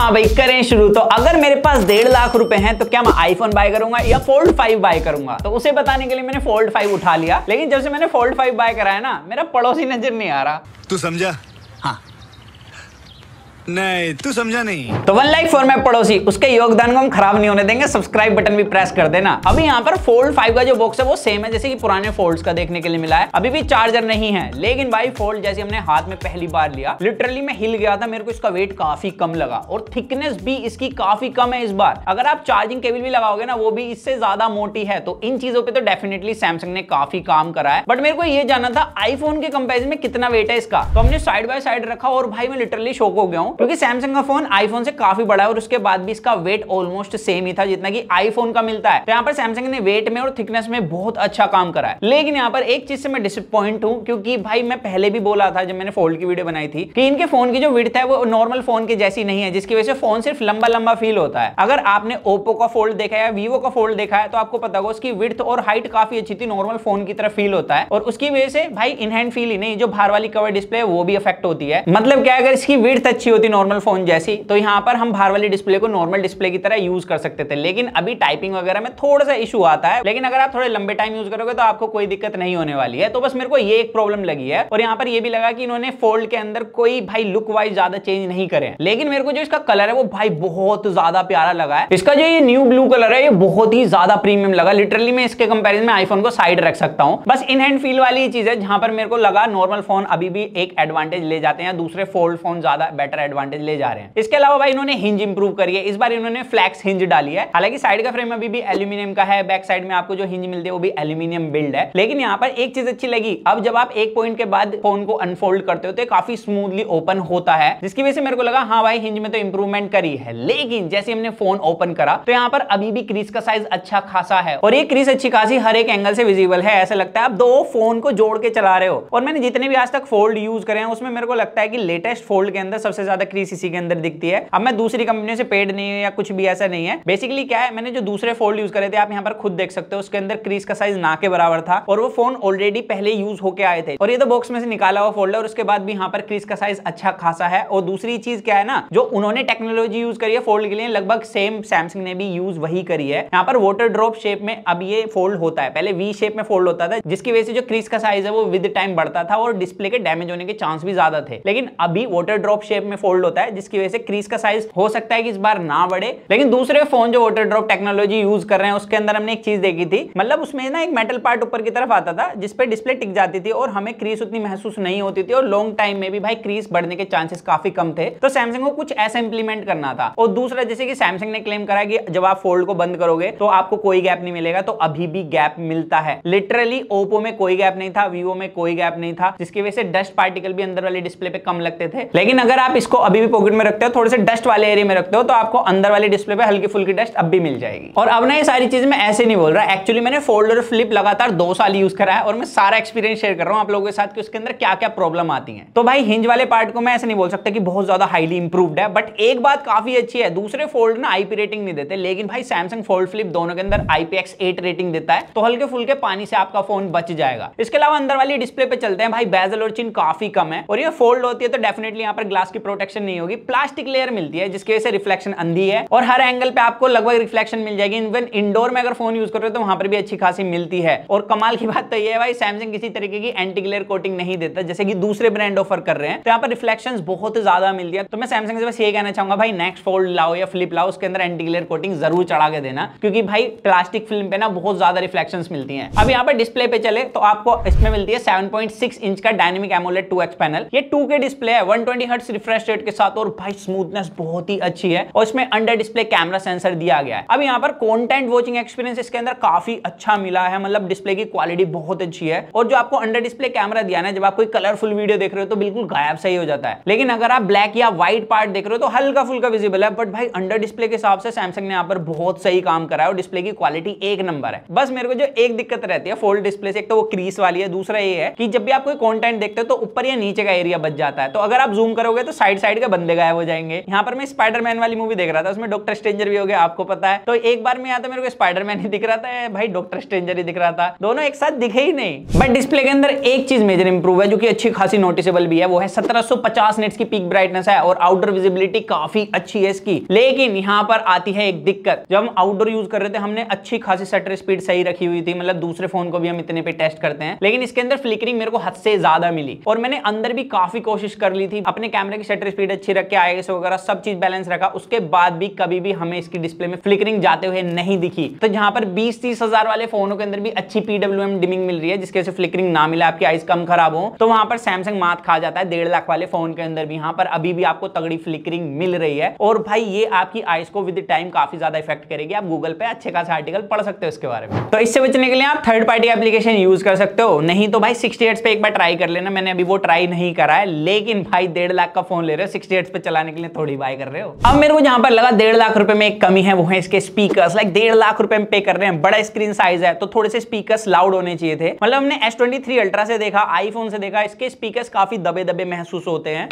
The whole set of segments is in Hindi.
हाँ भाई करें शुरू। तो अगर मेरे पास 1.5 लाख रुपए हैं तो क्या मैं आईफोन बाय करूंगा या फोल्ड 5 बाय करूंगा? तो उसे बताने के लिए मैंने फोल्ड 5 उठा लिया, लेकिन जब से मैंने फोल्ड 5 बाय करा है ना, मेरा पड़ोसी नजर नहीं आ रहा। तू समझा? हाँ नहीं, तू समझा नहीं। तो 1 लाइक फॉर माय पड़ोसी, उसके योगदान को हम खराब नहीं होने देंगे। सब्सक्राइब बटन भी प्रेस कर देना। अभी यहाँ पर फोल्ड 5 का जो बॉक्स है वो सेम है जैसे कि पुराने फोल्ड्स का देखने के लिए मिला है। अभी भी चार्जर नहीं है, लेकिन भाई फोल्ड जैसे हमने हाथ में पहली बार लिया, लिटरली मैं हिल गया था। मेरे को इसका वेट काफी कम लगा और थिकनेस भी इसकी काफी कम है इस बार। अगर आप चार्जिंग केबल भी लगाओगे ना, वो भी इससे ज्यादा मोटी है। तो इन चीजों पे तो डेफिनेटली सैमसंग ने काफी काम करा है। बट मेरे को ये जानना था आईफोन के कंपेरिजन में कितना वेट है इसका। तो हमने साइड बाय साइड रखा और भाई मैं लिटरली शॉक हो गया हूँ, क्योंकि सैमसंग का फोन आईफोन से काफी बड़ा है और उसके बाद भी इसका वेट ऑलमोस्ट सेम ही था जितना कि आईफोन का मिलता है। तो यहाँ पर सैमसंग ने वेट में और थिकनेस में बहुत अच्छा काम करा है। लेकिन यहाँ पर एक चीज से मैं डिसअपॉइंट हूँ, क्योंकि भाई मैं पहले भी बोला था जब मैंने फोल्ड की वीडियो बनाई थी कि इनके फोन की जो विड्थ है वो नॉर्मल फोन की जैसी नहीं है, जिसकी वजह से फोन सिर्फ लंबा लंबा फील होता है। अगर आपने ओप्पो का फोल्ड देखा है या वीवो का फोल्ड देखा है तो आपको पता होगा उसकी विड्थ और हाइट काफी अच्छी थी, नॉर्मल फोन की तरह फील होता है। और उसकी वजह से भाई इन हैंड फील ही नहीं, जो बाहर वाली कवर डिस्प्ले है वो भी अफेक्ट होती है। मतलब क्या, अगर इसकी विड्थ अच्छी होती नॉर्मल फोन जैसी, तो यहाँ पर हम बाहर वाली डिस्प्ले को नॉर्मल डिस्प्ले की तरह यूज कर सकते थे। लेकिन अभी टाइपिंग वगैरह में थोड़ा सा इशू आता है, लेकिन अगर आप थोड़े लंबे टाइम यूज करोगे तो आपको कोई दिक्कत नहीं होने वाली है। तो बस मेरे को ये एक प्रॉब्लम लगी है। और यहाँ पर ये भी लगा कि इन्होंने फोल्ड के अंदर कोई भाई लुक वाइज ज्यादा चेंज नहीं करे। लेकिन मेरे को जो इसका कलर है वो भाई बहुत ज्यादा प्यारा लगा है। इसका जो ये न्यू ब्लू कलर है ये बहुत ही ज्यादा प्रीमियम लगा। लिटरली मैं इसके कंपेरिजन में आईफोन को साइड रख सकता हूँ। बस इन हैंड फील वाली चीज है जहां पर मेरे को लगा नॉर्मल फोन अभी भी एक एडवांटेज ले जाते हैं, दूसरे फोल्ड फोन ज्यादा बेटर एडवांटेज ले जा रहे हैं। इसके अलावा भाई इन्होंने हिंज इंप्रूव करी है। इस बार इन्होंने फ्लैक्स हिंज डाली है। हालांकि साइड का फ्रेम अभी भी एल्यूमिनियम का है, बैक साइड में आपको जो हिंज मिलती है वो भी एल्यूमिनियम बिल्ड है। लेकिन यहाँ पर एक चीज अच्छी लगी, अब जब आप एक पॉइंट के बाद फोन को अनफोल्ड करते हो तो काफी स्मूथली ओपन होता है, जिसकी वजह से मेरे को लगा हाँ भाई हिंज में तो इंप्रूवमेंट करी है। लेकिन जैसे हमने फोन ओपन करा तो यहाँ पर अभी भी क्रीज का साइज अच्छा खासा है और ये क्रीज अच्छी खासी हर एक एंगल से विजिबल है। ऐसा लगता है आप दो फोन को जोड़ के चला रहे हो। और मैंने जितने भी आज तक फोल्ड यूज करे हैं उसमें मेरे को लगता है कि लेटेस्ट फोल्ड के अंदर सबसे ज्यादा क्रीज इसी के अंदर दिखती है। अब मैं दूसरी कंपनी से पेड नहीं है या कुछ भी ऐसा नहीं है। बेसिकली क्या है, मैंने जो दूसरे फोल्ड यूज करे थे आप यहाँ पर खुद देख सकते हो, उसके अंदर क्रीज का साइज ना के बराबर था और वो फोन ऑलरेडी पहले यूज होके आए थे। और ये तो बॉक्स में से निकाला हुआ फोल्ड है और उसके बाद भी यहाँ पर क्रीज का साइज अच्छा खासा है। और दूसरी चीज क्या है ना, जो उन्होंने टेक्नोलॉजी यूज करी है फोल्ड के लिए लगभग सेम सैमसंग ने भी यूज वही करी है। यहाँ पर वाटर ड्रॉप शेप में अब ये फोल्ड होता है, पहले वी शेप में फोल्ड होता था, जिसकी वजह से जो क्रीज का साइज है वो विद टाइम बढ़ता था और डिस्प्ले के डैमेज होने के चांस भी ज्यादा थे। लेकिन अभी वाटर ड्रॉप शेप में फोल्ड होता है, जिसकी वजह से क्रीज का साइज हो सकता है कि इस बार ना बढ़े। लेकिन दूसरे फोन जो वाटर ड्रॉप टेक्नोलॉजी यूज कर रहे हैं उसके अंदर हमने एक चीज देखी थी, मतलब उसमें ना एक मेटल पार्ट ऊपर की तरफ आता था जिसपे डिस्प्ले टिक जाती थी और हमें क्रीज उतनी महसूस नहीं होती थी और लॉन्ग टाइम में भी भाई क्रीज बढ़ने के चांसेस काफी कम थे। तो सैमसंग को कुछ ऐसा इंप्लीमेंट करना था। और दूसरा, जैसे कि सैमसंग ने क्लेम करा कि जब आप फोल्ड को बंद करोगे तो आपको कोई गैप नहीं मिलेगा, तो अभी भी गैप मिलता है। लिटरली ओप्पो में कोई गैप नहीं था, वीवो में कोई गैप नहीं था, जिसकी वजह से डस्ट पार्टिकल भी अंदर वाले डिस्प्ले पे कम लगते थे। लेकिन अगर आप इसको अभी भी पॉकेट में रखते हो, थोड़े से डस्ट वाले एरिया में रखते हो, तो आपको अंदर वाले डिस्प्ले पे हल्की फुल्की डस्ट अब भी मिल जाएगी। और अब ना ये सारी चीजें मैं ऐसे नहीं बोल रहा, एक्चुअली मैंने फोल्ड और फ्लिप लगातार 2 साल यूज करा है और मैं सारा एक्सपीरियंस शेयर कर रहा हूं आप लोगों के साथ कि उसके अंदर क्या क्या प्रॉब्लम आती है। तो भाई हिंज वाले पार्ट को मैं ऐसे नहीं बोल सकता कि बहुत ज्यादा हाईली इंप्रूव्ड है, बट एक बात काफी अच्छी है, दूसरे फोल्ड ना आईपी रेटिंग नहीं देते, लेकिन भाई सैमसंग फोल्ड फ्लिप दोनों के अंदर IPX8 रेटिंग देता है, तो हल्के फुल्के पानी से आपका फोन बच जाएगा। इसके अलावा अंदर वाली डिस्प्ले पे चलते हैं भाई, बेजल और चिन काफी कम है और ये फोल्ड होती है तो डेफिनेटली यहाँ पर ग्लास की प्रोटेक्शन नहीं होगी, प्लास्टिक लेयर मिलती है जिसकी वजह से रिफ्लेक्शन अंधी है और हर एंगल पे आपको लगभग रिफ्लेक्शन मिल जाएगी। इवन इंडोर में अगर फोन यूज कर रहे हो तो वहां पर भी अच्छी खासी मिलती है। और कमाल की बात तो ये है भाई, सैमसंग किसी तरीके की एंटी ग्लेयर कोटिंग नहीं देता जैसे कि दूसरे ब्रांड ऑफर कर रहे हैं, तो यहाँ पर रिफ्लेक्शंस बहुत ज्यादा मिलती है। तो मैं सैमसंग से बस ये कहना चाहूंगा भाई, नेक्स्ट फोल्ड लाओ या फ्लिप लाओ, उसके अंदर एंटी ग्लेयर कोटिंग जरूर चढ़ा के देना, क्योंकि भाई प्लास्टिक फिल्म पे ना बहुत ज्यादा रिफ्लेक्शंस मिलती हैं। अब यहाँ पर डिस्प्ले पे चले तो आपको इसमें मिलती है 7.6 इंच का डायनेमिक एमोलेड 2X पैनल। ये 2K डिस्प्ले है 120 हर्ट्ज रिफ्रेश रेट के साथ और भाई स्मूथनेस बहुत ही अच्छी है और इसमें अंडर डिस्प्ले कैमरा सेंसर दिया गया है। अब यहाँ पर कंटेंट वॉचिंग एक्सपीरियंस इसके अंदर काफी अच्छा मिला है, मतलब डिस्प्ले की क्वालिटी बहुत अच्छी है और जो आपको अंडर डिस्प्ले कैमरा दिया है, जब आप कोई कलरफुल वीडियो देख रहे हो तो बिल्कुल गायब सही हो जाता है। लेकिन अगर आप ब्लैक या व्हाइट पार्ट देख रहे हो तो हल्का फुल्का विजिबल है, बट भाई अंडर डिस्प्ले के हिसाब से सैमसंग ने यहाँ पर बहुत सही काम करा है और डिस्प्ले की क्वालिटी एक नंबर है। बस मेरे को जो एक दिक्कत रहती है फोल्ड डिस्प्ले से, एक तो वो क्रीज वाली है, दूसरा ये है कि जब भी आप कोई कंटेंट देखते हो तो ऊपर या नीचे का एरिया बच जाता है, तो अगर आप जूम करोगे तो साइड साइड के बंदे गायब हो जाएंगे। यहाँ पर मैं स्पाइडरमैन वाली मूवी देख रहा था, उसमें डॉक्टर स्ट्रेंजर भी हो गया, आपको पता है। तो एक बार में या तो मेरे को स्पाइडरमैन ही दिख रहा था, भाई डॉक्टर स्ट्रेंजर ही दिख रहा था, दोनों एक साथ दिखे ही नहीं। बट डिस्प्ले के अंदर एक चीज मेजर इंप्रूव है जो कि अच्छी खासी नोटिसेबल भी है, वो है 1750 निट्स की पीक ब्राइटनेस है और आउटडोर विजिबिलिटी काफी अच्छी है इसकी। लेकिन यहाँ पर आती है एक दिक्कत, जब हम आउटडोर यूज कर रहे थे हमने अच्छी खासी शटर स्पीड सही रखी हुई थी, मतलब दूसरे फोन को भी हम इतने पे टेस्ट करते हैं, लेकिन इसके अंदर फ्लिकरिंग मेरे को हद से ज्यादा मिली। और मैंने अंदर भी काफी कोशिश कर ली थी, अपने कैमरे की शटर स्पीड अच्छी रख के ISO वगैरह सब चीज बैलेंस रखा, उसके बाद भी कभी भी हमें इसकी डिस्प्ले में फ्लिकरिंग जाते हुए नहीं दिखी। तो जहां पर 20-30 हजार वाले फोनों के अंदर भी अच्छी PWM डिमिंग मिल रही है जिसके वजह से फ्लिकरिंग ना मिला, आपकी आईज कम खराब हो, तो वहां पर सैमसंग मात खा जाता है 1.5 लाख वाले फोन के अंदर भी। यहाँ पर अभी भी आपको तगड़ी फ्लिकरिंग मिल रही है और भाई ये आपकी आईज को विद टाइम काफी ज्यादा इफेक्ट करेगी। आप गूगल पे अच्छे खासा आर्टिकल पढ़ सकते हो इसके बारे में। तो इससे बचने के लिए आप थर्ड पार्टी एप्लीकेशन यूज कर सकते हो, नहीं तो भाई 60 हर्ट्ज पे एक बार ट्राई कर लेना। मैंने अभी वो ट्राई नहीं करा है, लेकिन भाई 1.5 लाख का फोन ले रहे हो, 60 हर्ट्ज पे चलाने के लिए थोड़ी बाय कर रहे हो। अब मेरे को जहां पर लगा 1.5 लाख रुपए में एक कमी है, वो है इसके स्पीकर्स। लाइक 1.5 लाख रुपए में पे कर रहे हैं, बड़ा स्क्रीन साइज है तो थोड़े से स्पीकर्स लाउड होने चाहिए थे। मतलब हमने S23 अल्ट्रा से देखा, आईफोन से देखा, इसके स्पीकर्स काफी दबे दबे महसूस होते हैं।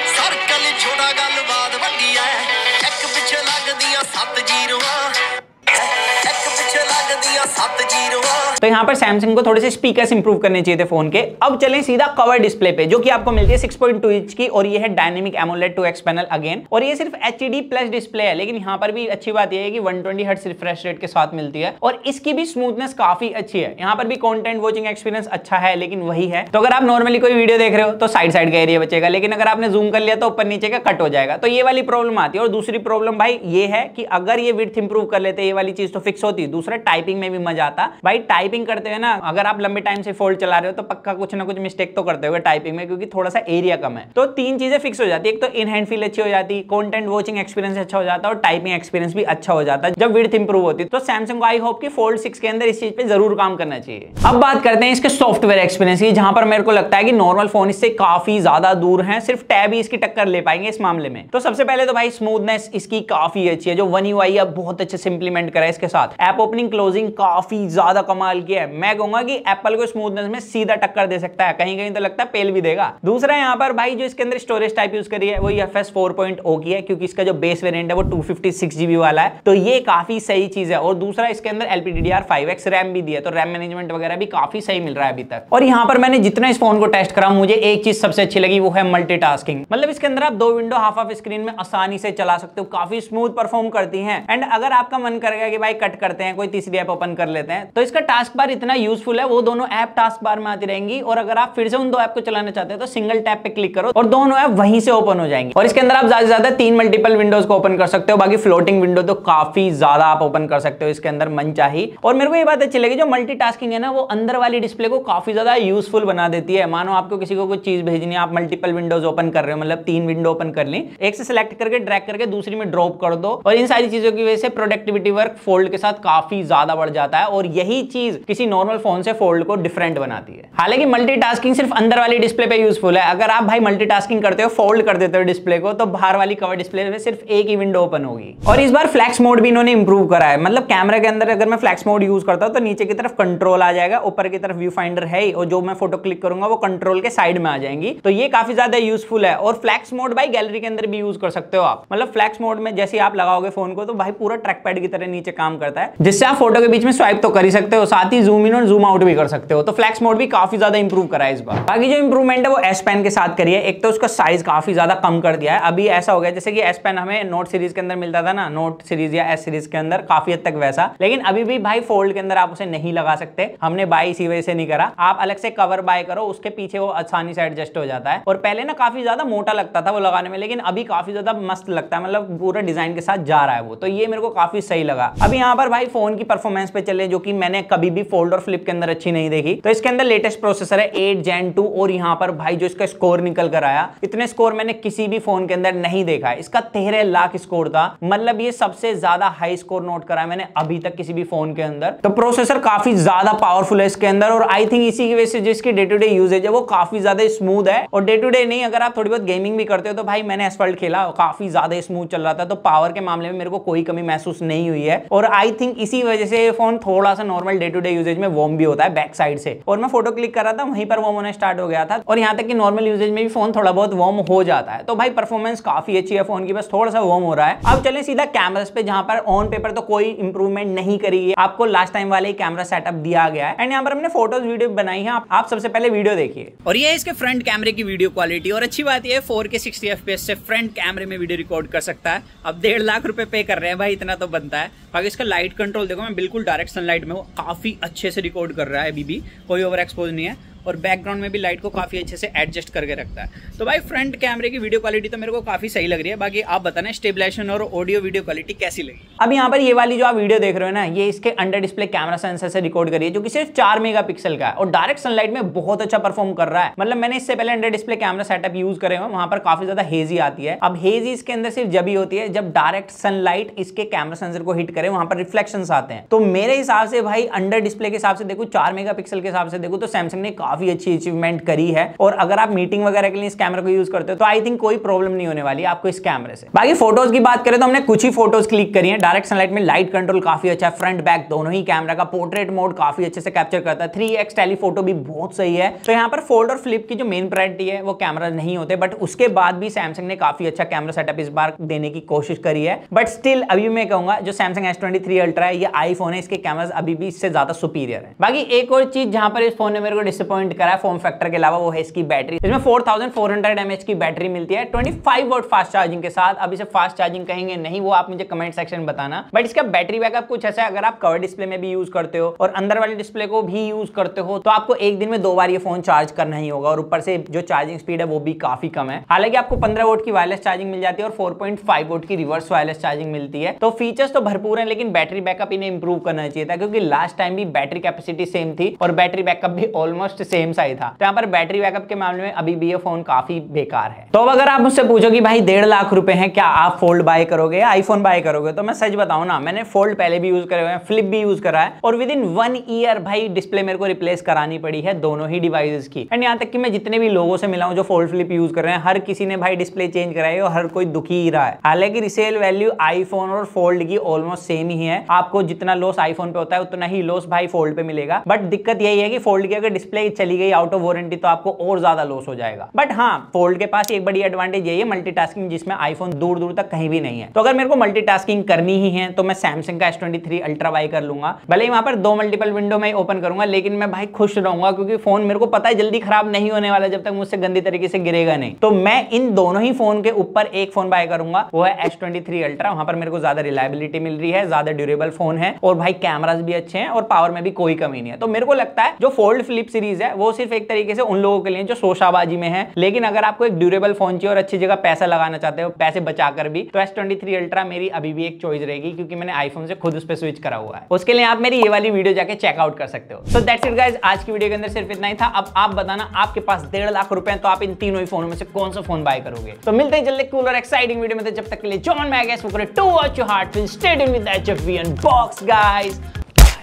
तो यहाँ पर सैमसंग को थोड़े से स्पीकर्स इंप्रूव करने चाहिए थे फोन के। अब चलें सीधा कवर डिस्प्ले पे, जो कि आपको मिलती है 6.2 इंच की और ये है dynamic AMOLED 2x panel again, और ये सिर्फ HD प्लस डिस्प्ले है। लेकिन यहाँ पर भी अच्छी बात ये है कि 120 हर्ट्ज रिफ्रेश रेट के साथ मिलती है और इसकी भी स्मूथनेस काफी अच्छी है। यहाँ पर भी कंटेंट वॉचिंग एक्सपीरियंस अच्छा है, लेकिन वही है, तो अगर आप नॉर्मली कोई वीडियो देख रहे हो तो साइड साइड का एरिया बचेगा, लेकिन अगर आपने जूम कर लिया तो ऊपर नीचे का कट हो जाएगा। तो ये वाली प्रॉब्लम आती है। और दूसरी प्रॉब्लम भाई ये है कि अगर ये विड्थ इंप्रूव कर लेते, ये वाली चीज तो फिक्स होती। दूसरा टाइपिंग में भी मजा आता भाई। टाइपिंग करते हुए ना, अगर आप लंबे टाइम से फोल्ड चला रहे हो तो पक्का कुछ ना कुछ मिस्टेक तो करते होगे टाइपिंग में, क्योंकि थोड़ा सा एरिया कम है। तो 3 चीजें फिक्स हो जाती है, एक तो इन हैंड फील अच्छी हो जाती, कंटेंट वॉचिंग एक्सपीरियंस अच्छा हो जाता है और टाइपिंग एक्सपीरियंस भी अच्छा हो जाता है जब विड्थ इंप्रूव होती है। तो सैमसंग को आई होप कि फोल्ड 6 के अंदर इस चीज पे जरूर काम करना चाहिए। अब बात करते हैं इसके सॉफ्टवेयर एक्सपीरियंस की, जहां पर मेरे को लगता है कि नॉर्मल फोन इससे काफी ज्यादा दूर है, सिर्फ टैब ही इसकी टक्कर ले पाएंगे इस मामले में। तो सबसे पहले तो भाई स्मूथनेस इसकी काफी अच्छी है, जो One UI अब बहुत अच्छे से इंप्लीमेंट करा है इसके साथ। ऐप ओपनिंग क्लोजिंग काफी ज्यादा कमाल की है। मैं कहूंगा कि एप्पल को स्मूथनेस में सीधा टक्कर दे सकता है, कहीं कहीं तो लगता है पेल भी देगा। दूसरा यहाँ पर भाई जो इसके अंदर स्टोरेज टाइप यूज करी है वो UFS 4.0 की है, क्योंकि इसका जो बेस वेरिएंट है वो 256 GB वाला है, तो ये काफी सही चीज है। और दूसरा इसके अंदर LPDDR5X रैम भी दिया, तो रैम मैनेजमेंट वगैरह भी काफी सही मिल रहा है अभी तक। और यहाँ पर मैंने जितना इस फोन को टेस्ट करा, मुझे एक चीज सबसे अच्छी लगी, वो है मल्टीटास्किंग। मतलब इसके अंदर आप 2 विंडो हाफ स्क्रीन में आसानी से चला सकते हो, काफी स्मूथ परफॉर्म करती है। एंड अगर आपका मन करेगा कि भाई कट करते हैं, कोई तीसरी ऐप ओपन कर लेते हैं, तो इसका टास्क बार इतना यूजफुल है, वो दोनों ऐप टास्क बार में आती रहेंगी। और अगर आप फिर से उन 2 ऐप को चलाना चाहते हैं तो सिंगल टैप पे क्लिक करो और दोनों ऐप वहीं से ओपन हो जाएंगी। और इसके अंदर आप ज्यादा से ज्यादा 3 मल्टीपल विंडोज को ओपन कर सकते हो, बाकी फ्लोटिंग विंडो तो काफी ज्यादा आप ओपन कर सकते हो इसके अंदर मन चाही। और मेरे को ये बात अच्छी लगी, जो मल्टीटास्किंग है ना, वो अंदर वाली डिस्प्ले को काफी ज्यादा यूजफुल बना देती है। मानो आपको किसी को कुछ चीज भेजनी है, आप मल्टीपल विंडोज ओपन कर रहे हो, मतलब 3 विंडो ओपन कर ली, एक से सिलेक्ट करके ड्रैग करके दूसरी में ड्रॉप कर दो, और इन सारी चीजों की वजह से प्रोडक्टिविटी वर्क फोल्ड के साथ काफी ज्यादा बढ़ जाता है। और यही चीज किसी नॉर्मल फोन से फोल्ड को डिफरेंट बनाती है। हालांकि मल्टीटास्किंग सिर्फ अंदर वाली डिस्प्ले पे यूजफुल है। अगर आप भाई मल्टीटास्किंग करते हो, फोल्ड कर देते हो डिस्प्ले को, तो बाहर वाली कवर डिस्प्ले में सिर्फ एक ही विंडो ओपन होगी। और इस बार फ्लैक्स मोड भी इन्होंने इंप्रूव करा है। मतलब कैमरे के अंदर अगर मैं फ्लैक्स मोड यूज करता हूं तो नीचे की तरफ कंट्रोल आ जाएगा, ऊपर की तरफ व्यू फाइंडर है ही, और जो मैं फोटो क्लिक करूंगा वो कंट्रोल के साइड में आ जाएंगी। तो ये काफी ज्यादा यूजफुल है। और फ्लैक्स मोड भाई गैलरी के अंदर भी यूज कर सकते हो आप। मतलब फ्लैक्स मोड में जैसे आप लगाओगे फोन को, तो भाई पूरा ट्रैक पैड की तरह नीचे काम करता है, जिससे आप फोटो के बीच में स्वाइप तो कर ही सकते हो, साथ ही जूम इन और जूम आउट भी कर सकते हो। तो फ्लैक्स मोड भी काफी ज्यादा इंप्रूव करा है इस बार। बाकी जो इंप्रूवमेंट है वो S Pen के साथ करी है। एक तो उसका साइज काफी ज्यादा कम कर दिया है। अभी ऐसा हो गया जैसे कि S Pen हमें नोट सीरीज के अंदर मिलता था ना, नोट सीरीज या S सीरीज के अंदर, काफी हद तक वैसा। लेकिन अभी भी भाई फोल्ड के अंदर आप उसे नहीं लगा सकते। हमने बाय इसी वजह से नहीं करा। आप अलग से कवर बाय करो, उसके पीछे वो आसानी से एडजस्ट हो जाता है। और पहले ना काफी ज्यादा मोटा लगता था वो लगाने में, लेकिन अभी काफी ज्यादा मस्त लगता है। मतलब पूरा डिजाइन के साथ जा रहा है वो, तो ये मेरे को काफी सही लगा। अब यहाँ पर भाई फोन की परफॉर्मेंस पे चले, जो कि मैंने कभी भी फोल्ड और फ्लिप के अंदर अच्छी नहीं देखी। तो इसके अंदर लेटेस्ट प्रोसेसर है 8 Gen 2, और यहाँ पर भाई जो इसका स्कोर निकल कर आया, इतने स्कोर मैंने किसी भी फोन के अंदर नहीं देखा है। इसका 13 लाख स्कोर था। मतलब ये सबसे ज्यादा हाई स्कोर नोट करा है मैंने अभी तक किसी भी फोन के अंदर। तो प्रोसेसर काफी ज्यादा पावरफुल है इसके अंदर, और आई थिंक इसी की वजह से जो इसकी डे टू डे यूजेज है वो काफी ज्यादा स्मूथ है। और डे टू डे नहीं, अगर आप थोड़ी बहुत गेमिंग भी करते हो, तो भाई मैंने एसफल्ट खेला, काफी ज्यादा स्मूथ चल रहा था। तो पावर के मामले में मेरे को कोई कमी महसूस नहीं हुई है। और आई थिंक इसी वजह से ये फोन थोड़ा सा normal day to to day usage में वार्म भी होता है बैक साइड से, और मैं फोटो क्लिक कर रहा था वहीं पर वार्म होना स्टार्ट हो गया था, और यहाँ तक कि नॉर्मल यूजेज में भी फोन थोड़ा बहुत वार्म हो जाता है। तो भाई परफॉर्मेंस काफी अच्छी है फोन की, बस थोड़ा सा वार्म हो रहा है। अब चलें सीधा कैमरास पे, जहां पर ऑन पेपर तो कोई इंप्रूवमेंट नहीं करी है, आपको लास्ट टाइम वाले कैमरा सेटअप दिया गया है। एंड यहाँ पर हमने फोटोज वीडियो बनाई है, आप सबसे पहले वीडियो देखिए। और ये है इसके फ्रंट कैमरे की वीडियो क्वालिटी, और अच्छी बात ये 4K 60 FPS से फ्रंट कैमरे में वीडियो रिकॉर्ड कर सकता है। अब 1.5 लाख रुपए पे कर रहे हैं भाई, इतना तो बनता है। बाकी इसका लाइट कंट्रोल देखो, मैं बिल्कुल डायरेक्ट सनलाइट में हूँ, काफी अच्छे से रिकॉर्ड कर रहा है, अभी भी कोई ओवर एक्सपोज नहीं है, और बैकग्राउंड में भी लाइट को काफी अच्छे से एडजस्ट करके रखता है। तो भाई फ्रंट कैमरे की वीडियो क्वालिटी तो मेरे को काफी सही लग रही है। बाकी आप बताना स्टेबलाइजेशन और ऑडियो वीडियो क्वालिटी कैसी लगी। अब यहाँ पर ये वाली जो आप वीडियो देख रहे हो ना, ये इसके अंडर डिस्प्ले कैमरा सेंसर से रिकॉर्ड करी है, जो कि सिर्फ 4 मेगापिक्सल का है, और डायरेक्ट सनलाइट में बहुत अच्छा परफॉर्म कर रहा है। मतलब मैंने इससे पहले under display camera setup use करे हुए, वहां पर काफी ज्यादा हेजी आती है। अब हेजी इसके अंदर सिर्फ जब ही होती है जब डायरेक्ट सनलाइट इसके कैमरा सेंसर को हिट करे, वहां पर रिफ्लेक्शंस आते हैं। तो मेरे हिसाब से भाई अंडर डिस्प्ले के हिसाब से देखो, 4 मेगापिक्सल के हिसाब से देखो, तो सैमसंग ने काफी अच्छी अचीवमेंट करी है। और अगर आप मीटिंग वगैरह के लिए इस कैमरा को यूज करते हो तो आई थिंक कोई प्रॉब्लम नहीं होने वाली आपको इस कैमरे से। बाकी फोटोज की बात करें तो हमने कुछ ही फोटोज क्लिक करी है। डायरेक्ट सनलाइट में लाइट कंट्रोल काफी अच्छा है, फ्रंट बैक दोनों ही कैमरा का पोर्ट्रेट मोड काफी अच्छे से कैप्चर करता है, 3x टेलीफोटो भी बहुत सही है। तो यहाँ पर फोल्ड और फ्लिप की जो मेन प्रायोरिटी है वो कैमरा नहीं होते, बट उसके बाद भी सैमसंग ने काफी अच्छा कैमरा सेटअप इस बार देने की कोशिश करी है। बट स्टिल अभी मैं कहूंगा जो सैमसंग S23 अल्ट्रा है, ये आईफोन है, इसके कैमरास अभी भी इससे ज्यादा सुपीरियर है। बाकी एक और चीज जहां पर इस फोन ने मेरे को डिसअपॉइंट करा है फॉर्म फैक्टर के अलावा, वो है इसकी बैटरी। इसमें 4400 mAh की बैटरी मिलती है 25 वोल्ट फास्ट चार्जिंग के साथ। अब इसे फास्ट चार्जिंग कहेंगे नहीं, वो आप मुझे कमेंट सेक्शन में बताना। बट इसका बैटरी बैकअप कुछ ऐसा है, अगर आप कवर डिस्प्ले में भी यूज करते हो और अंदर वाले डिस्प्ले को भी यूज करते हो तो आपको एक दिन में 2 बार ये फोन चार्ज करना ही होगा, और ऊपर से जो चार्जिंग स्पीड है वो भी काफी कम है। हालांकि आपको 15 वोल्ट की वायरलेस चार्जिंग मिल जाती है और 4.5 वोल्ट की रिवर्स वायरलेस चार्जिंग मिलती है। तो फीचर्स तो भरपूर है, लेकिन बैटरी बैकअप इन्हें इंप्रूव करना चाहिए था, क्योंकि लास्ट टाइम भी बैटरी कैपेसिटी सेम थी और बैटरी बैकअप भी ऑलमोस्ट सेम सा ही था। तो यहाँ पर बैटरी बैकअप के मामले में अभी भी ये फोन काफी बेकार है। तो अब अगर आप मुझसे पूछो कि भाई 1.5 लाख रुपए हैं, क्या आप फोल्ड बाय करोगे या आईफोन बाय करोगे, तो मैं सच बताऊं ना, मैंने फोल्ड पहले भी यूज करे हुए हैं, फ्लिप भी यूज करा है, और विद इन 1 ईयर भाई डिस्प्ले मेरे को रिप्लेस करानी पड़ी है दोनों ही डिवाइसेस की। एंड यहाँ तक कि मैं जितने भी लोगों से मिला हूं जो फोल्ड फ्लिप यूज कर रहे हैं, हर किसी ने भाई डिस्प्ले चेंज कराई और हर कोई दुखी ही रहा है। हालांकि रिसेल वैल्यू आईफोन और फोल्ड की ऑलमोस्ट सेम ही है, आपको जितना लॉस आईफोन पे होता है उतना ही लॉस भाई फोल्ड पे मिलेगा। बट दिक्कत यही है कि फोल्ड की अगर डिस्प्ले चली गई आउट ऑफ वारंटी तो आपको और ज्यादा लॉस हो जाएगा। बट हाँ, फोल्ड के पास एक बड़ी एडवांटेज यही है मल्टीटास्किंग, जिसमें आईफोन दूर दूर तक कहीं भी नहीं है। तो अगर मेरे को मल्टीटास्किंग करनी ही है तो मैं सैमसंग का S23 अल्ट्रा बाय कर लूंगा। भले ही वहां पर 2 मल्टीपल विंडो में ओपन करूंगा, लेकिन मैं भाई खुश रहूंगा, क्योंकि फोन मेरे को पता है जल्दी खराब नहीं होने वाला जब तक मुझसे गंदी तरीके से गिरेगा नहीं। तो मैं इन दोनों ही फोन के ऊपर एक फोन बाय करूंगा, वो है S23 अल्ट्रा। वहां पर मेरे को ज्यादा रिलायबिलिटी मिल रही है, ज्यादा ड्यूरेबल फोन है, और भाई कैमरास भी अच्छे हैं और पावर में भी कोई कमी नहीं है। तो मेरे को लगता है जो फोल्ड फ्लिप सीरीज है वो सिर्फ एक तरीके से उन लोगों के लिए जो शोशाबाजी में है, लेकिन अगर आपको एक ड्यूरेबल फोन चाहिए और अच्छी जगह पैसा लगाना चाहते हो, पैसे बचाकर भी, तो S23 अल्ट्रा मेरी अभी भी एक चॉइस रहेगी, क्योंकि मैंने आईफोन से खुद उस पे स्विच करा हुआ है। उसके लिए आप मेरी ये वाली वीडियो जाके चेकआउट कर सकते हो। सो दैट्स इट गाइस, आज की वीडियो के अंदर सिर्फ इतना ही था। अब आप बताना, आपके पास 1.5 लाख रुपए हैं, तो आप इन तीनों ही फोनों में से कौन सा फोन बाय करोगे। तो मिलते हैं जल्दी कूल और एक्साइटिंग वीडियो में। जब तक के लिए John mages to watch your heart, stay tuned with HFV unbox guys.